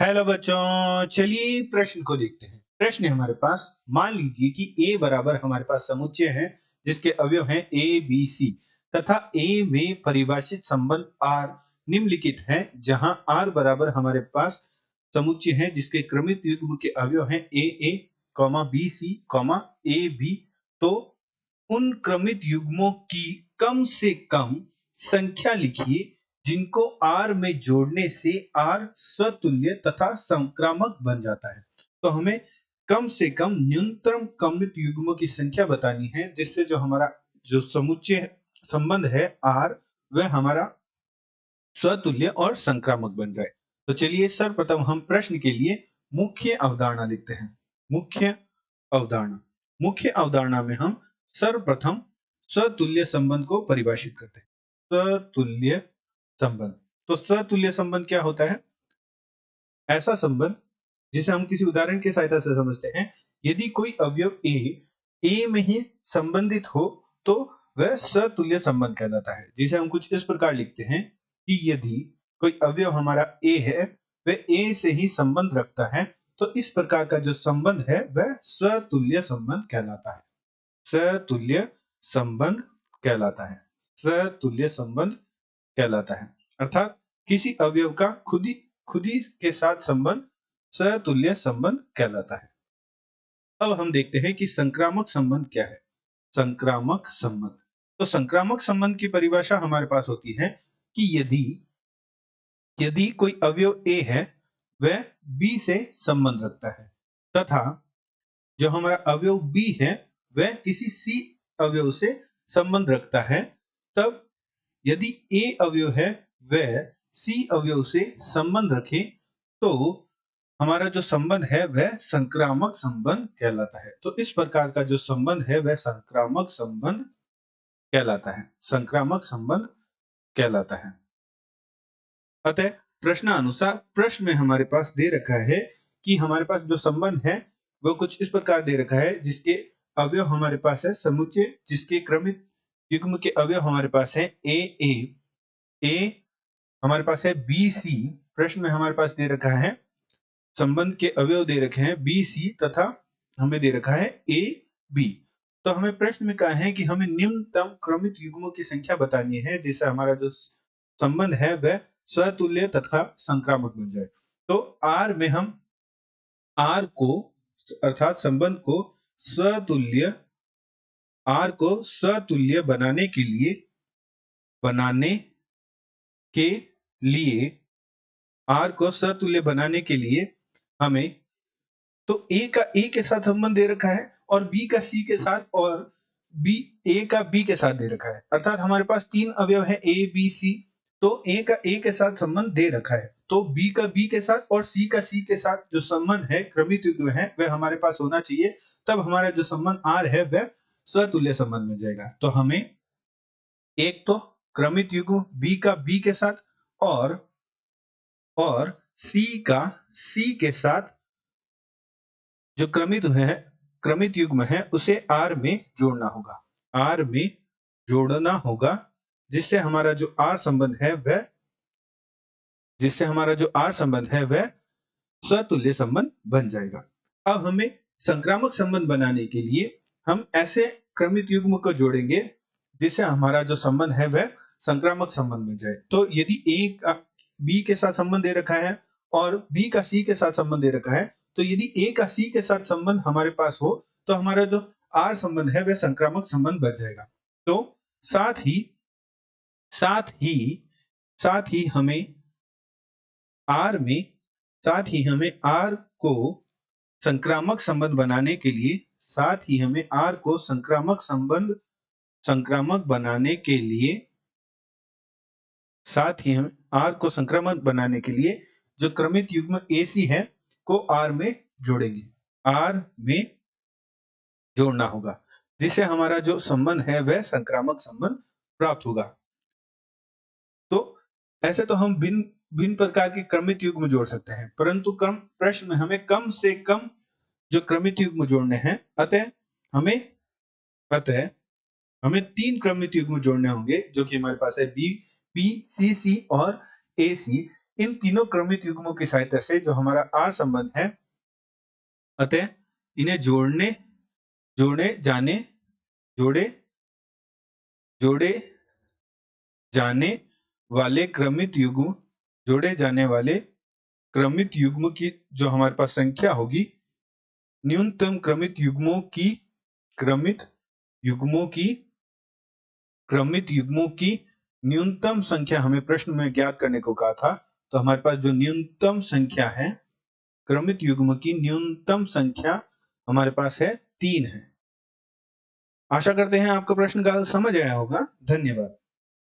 Hello बच्चों, चलिए प्रश्न को देखते हैं। प्रश्न है हमारे पास, मान लीजिए कि A बराबर हमारे पास समुच्चय है जिसके अवयव हैं A, B, C तथा A में परिभाषित संबंध R निम्नलिखित है, जहां R बराबर हमारे पास समुच्चय है जिसके क्रमित युग्म के अवयव हैं AA, BC, AB। तो उन क्रमित युग्मों की कम से कम संख्या लिखिए जिनको R में जोड़ने से R स्वतुल्य तथा संक्रामक बन जाता है। तो हमें कम से कम न्यूनतम क्रमित युग्मों की संख्या बतानी है जिससे जो हमारा जो समुच्चय संबंध है R वह हमारा स्वतुल्य और संक्रामक बन जाए। तो चलिए सर्वप्रथम हम प्रश्न के लिए मुख्य अवधारणा लिखते हैं। मुख्य अवधारणा में हम सर्वप्रथम स्वतुल्य संबंध को परिभाषित करते हैं। स्वतुल्य संबंध। तो स्वतुल्य संबंध क्या होता है? ऐसा संबंध जिसे हम किसी उदाहरण की सहायता से समझते हैं। यदि कोई अवयव ए में ही संबंधित हो तो वह स्वतुल्य संबंध कहलाता है, जिसे हम कुछ इस प्रकार लिखते हैं कि यदि कोई अवयव हमारा ए है, वह ए से ही संबंध रखता है, तो इस प्रकार का जो संबंध है वह स्वतुल्य संबंध कहलाता है। स्वतुल्य संबंध कहलाता है। स्वतुल्य संबंध कहलाता है, अर्थात किसी अवयव का खुद ही के साथ संबंध स्वतुल्य संबंध कहलाता है। अब हम देखते हैं कि संक्रामक संबंध क्या है। संक्रामक संबंध। तो संक्रामक संबंध की परिभाषा हमारे पास होती है कि यदि कोई अवयव ए है वह बी से संबंध रखता है तथा जो हमारा अवयव बी है वह किसी सी अवयव से संबंध रखता है, तब यदि ए अवयव है वह सी अवयव से संबंध रखे तो हमारा जो संबंध है वह संक्रामक संबंध कहलाता है। तो इस प्रकार का जो संबंध है वह संक्रामक संबंध कहलाता है। संक्रामक संबंध कहलाता है। अतः प्रश्नानुसार प्रश्न में हमारे पास दे रखा है कि हमारे पास जो संबंध है वो कुछ इस प्रकार दे रखा है, जिसके अवयव हमारे पास है समुच्चय जिसके क्रमित युग्म के अवयव हमारे पास है ए हमारे पास है बी सी। प्रश्न में हमारे पास दे रखा है संबंध के अवयव दे रखे हैं बी सी तथा हमें दे रखा है ए बी। तो हमें प्रश्न में कहा है कि हमें निम्नतम क्रमित युग्मों की संख्या बतानी है जिससे हमारा जो संबंध है वह स्वतुल्य तथा संक्रामक बन जाए। तो आर में हम आर को अर्थात संबंध को स्वतुल्य बनाने के लिए आर को स्वतुल्य बनाने के लिए हमें तो ए का ए के साथ संबंध दे रखा है और बी का सी के साथ और बी ए का बी के साथ दे रखा है, अर्थात हमारे पास तीन अवयव है ए बी सी। तो ए का ए के साथ संबंध दे रखा है, तो बी का बी के साथ और सी का सी के साथ जो संबंध है क्रमित युग्म है वह हमारे पास होना चाहिए, तब हमारा जो संबंध आर है वह स्वतुल्य संबंध में जाएगा। तो हमें एक तो क्रमित युग्म बी का बी के साथ और सी का सी के साथ जो क्रमित युग्म है उसे आर में जोड़ना होगा, जिससे हमारा जो आर संबंध है वह स्वतुल्य संबंध बन जाएगा। अब हमें संक्रामक संबंध बनाने के लिए हम ऐसे क्रमित युग्म को जोड़ेंगे जिससे हमारा जो संबंध है वह संक्रामक संबंध बन जाए। तो यदि ए का बी के साथ संबंध दे रखा है और बी का सी के साथ संबंध दे रखा है, तो यदि ए का सी के साथ संबंध हमारे पास हो तो हमारा जो आर संबंध है वह संक्रामक संबंध बन जाएगा। तो साथ ही हमें आर को संक्रामक संबंध बनाने के लिए जो क्रमित युग्म AC है को R में जोड़ना होगा, जिससे हमारा जो संबंध है वह संक्रामक संबंध प्राप्त होगा। तो ऐसे तो हम भिन्न प्रकार के क्रमित युग्म जोड़ सकते हैं, परंतु प्रश्न में हमें कम से कम जो क्रमित युग्म जोड़ने हैं, अतः हमें 3 क्रमित युग्म जोड़ने होंगे जो कि हमारे पास है बी सी और AC। इन तीनों क्रमित युग्मों की सहायता से जो हमारा आर संबंध है, अतः इन्हें जोड़े जाने वाले क्रमित युग्म की जो हमारे पास संख्या होगी, न्यूनतम क्रमित युग्मों की न्यूनतम संख्या हमें प्रश्न में ज्ञात करने को कहा था। तो हमारे पास जो न्यूनतम संख्या है, क्रमित युग्म की न्यूनतम संख्या हमारे पास है 3 है। आशा करते हैं आपको प्रश्न का हल समझ आया होगा। धन्यवाद।